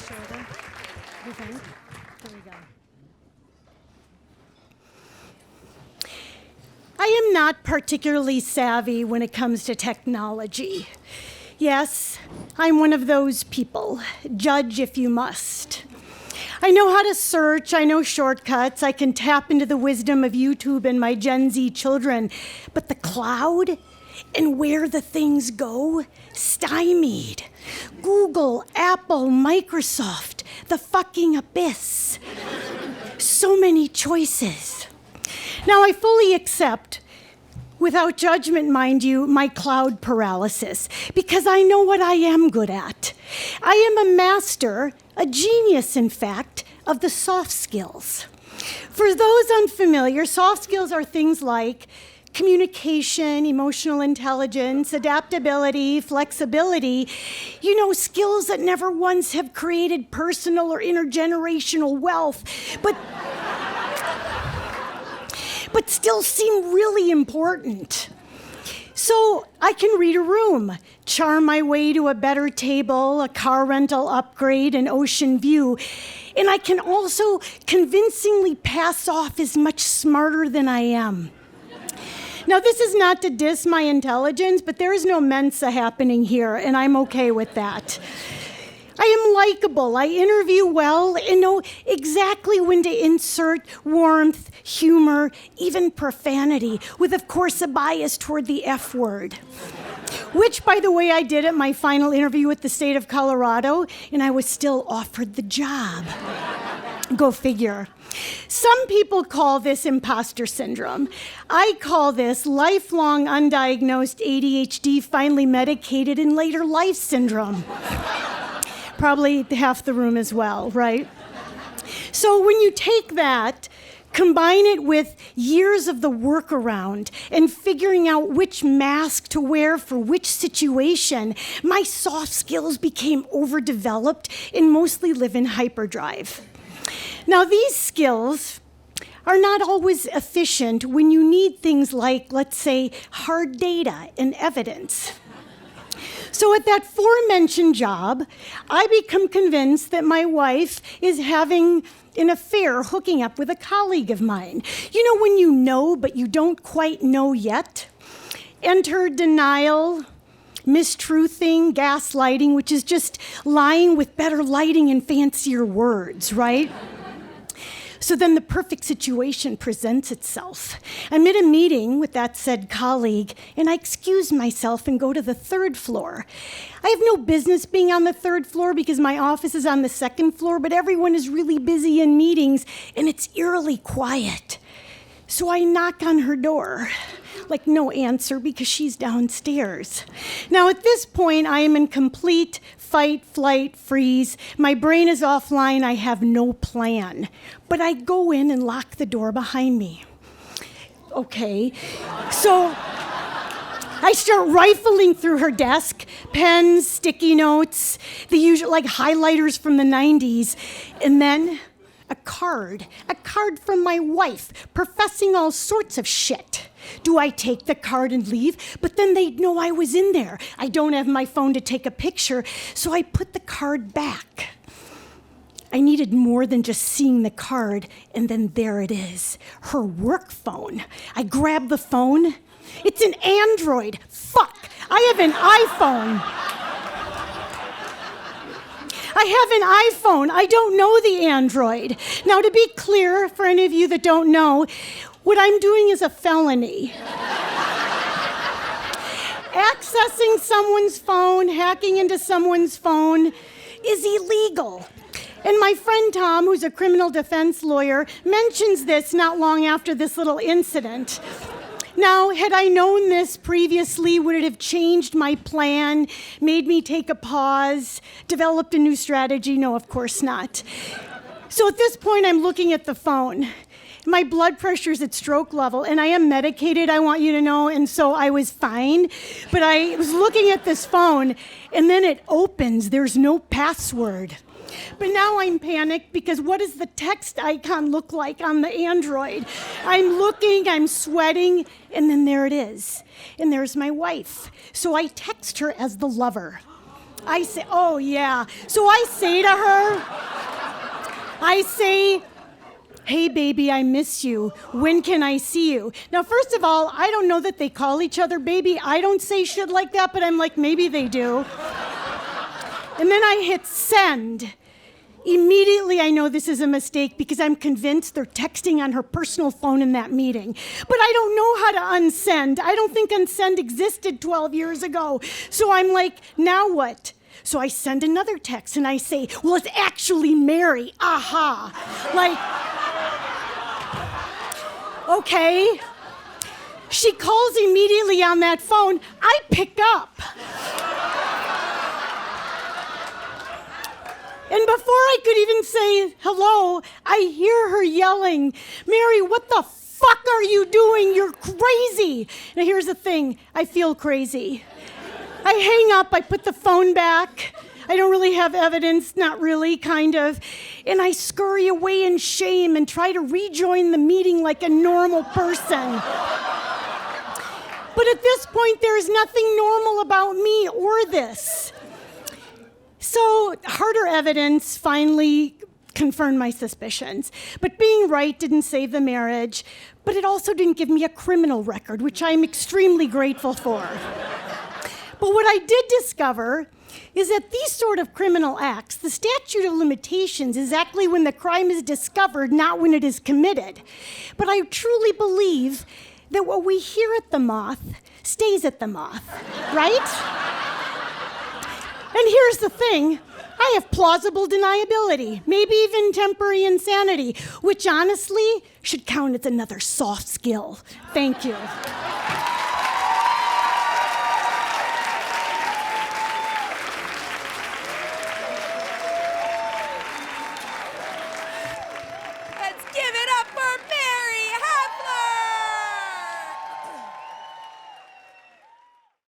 sort of, you think? There we go. I am not particularly savvy when it comes to technology. Yes, I'm one of those people. Judge if you must. I know how to search, I know shortcuts, I can tap into the wisdom of YouTube and my Gen Z children, but the cloud and where the things go, stymied. Google, Apple, Microsoft, the fucking abyss. So many choices. Now, I fully accept, without judgment, mind you, my cloud paralysis, because I know what I am good at. I am a master, a genius, in fact, of the soft skills. For those unfamiliar, soft skills are things like communication, emotional intelligence, adaptability, flexibility, skills that never once have created personal or intergenerational wealth, but still seem really important. So I can read a room, charm my way to a better table, a car rental upgrade, an ocean view, and I can also convincingly pass off as much smarter than I am. Now, this is not to diss my intelligence, but there is no Mensa happening here, and I'm okay with that. I am likable, I interview well, and know exactly when to insert warmth, humor, even profanity, with, of course, a bias toward the F word. Which, by the way, I did at my final interview with the state of Colorado, and I was still offered the job. Go figure. Some people call this imposter syndrome. I call this lifelong undiagnosed ADHD, finally medicated in later life syndrome. Probably half the room as well, right? So when you take that, combine it with years of the workaround and figuring out which mask to wear for which situation, my soft skills became overdeveloped and mostly live in hyperdrive. Now, these skills are not always efficient when you need things like, let's say, hard data and evidence. So at that aforementioned job, I become convinced that my wife is having an affair hooking up with a colleague of mine. When you know, but you don't quite know yet? Enter denial, mistruthing, gaslighting, which is just lying with better lighting and fancier words, right? So then the perfect situation presents itself. I'm at a meeting with that said colleague, and I excuse myself and go to the third floor. I have no business being on the third floor because my office is on the second floor, but everyone is really busy in meetings, and it's eerily quiet. So I knock on her door. No answer because she's downstairs. Now, at this point, I am in complete fight, flight, freeze. My brain is offline. I have no plan. But I go in and lock the door behind me. Okay. So I start rifling through her desk, pens, sticky notes, the usual, highlighters from the 90s, and then a card from my wife, professing all sorts of shit. Do I take the card and leave? But then they'd know I was in there. I don't have my phone to take a picture, so I put the card back. I needed more than just seeing the card, and then there it is, her work phone. I grab the phone. It's an Android. Fuck, I have an iPhone. I don't know the Android. Now, to be clear, for any of you that don't know, what I'm doing is a felony. Accessing someone's phone, hacking into someone's phone is illegal. And my friend Tom, who's a criminal defense lawyer, mentions this not long after this little incident. Now, had I known this previously, would it have changed my plan, made me take a pause, developed a new strategy? No, of course not. So at this point, I'm looking at the phone. My blood pressure's at stroke level, and I am medicated, I want you to know, and so I was fine. But I was looking at this phone, and then it opens. There's no password. But now I'm panicked because what does the text icon look like on the Android? I'm looking, I'm sweating, and then there it is. And there's my wife. So I text her as the lover. I say, oh yeah. So I say to her, hey baby, I miss you. When can I see you? Now, first of all, I don't know that they call each other baby. I don't say shit like that, but I'm like, maybe they do. And then I hit send. Immediately, I know this is a mistake because I'm convinced they're texting on her personal phone in that meeting. But I don't know how to unsend. I don't think unsend existed 12 years ago. So I'm like, now what? So I send another text and I say, well, it's actually Mary. Aha. Like, okay. She calls immediately on that phone. I pick up. And before I could even say hello, I hear her yelling, Mary, what the fuck are you doing? You're crazy. Now here's the thing, I feel crazy. I hang up, I put the phone back. I don't really have evidence, not really, kind of. And I scurry away in shame and try to rejoin the meeting like a normal person. But at this point, there is nothing normal about me or this. So harder evidence finally confirmed my suspicions. But being right didn't save the marriage, but it also didn't give me a criminal record, which I'm extremely grateful for. But what I did discover is that these sort of criminal acts, the statute of limitations is actually when the crime is discovered, not when it is committed. But I truly believe that what we hear at the Moth stays at the Moth, right? And here's the thing, I have plausible deniability, maybe even temporary insanity, which honestly should count as another soft skill. Thank you.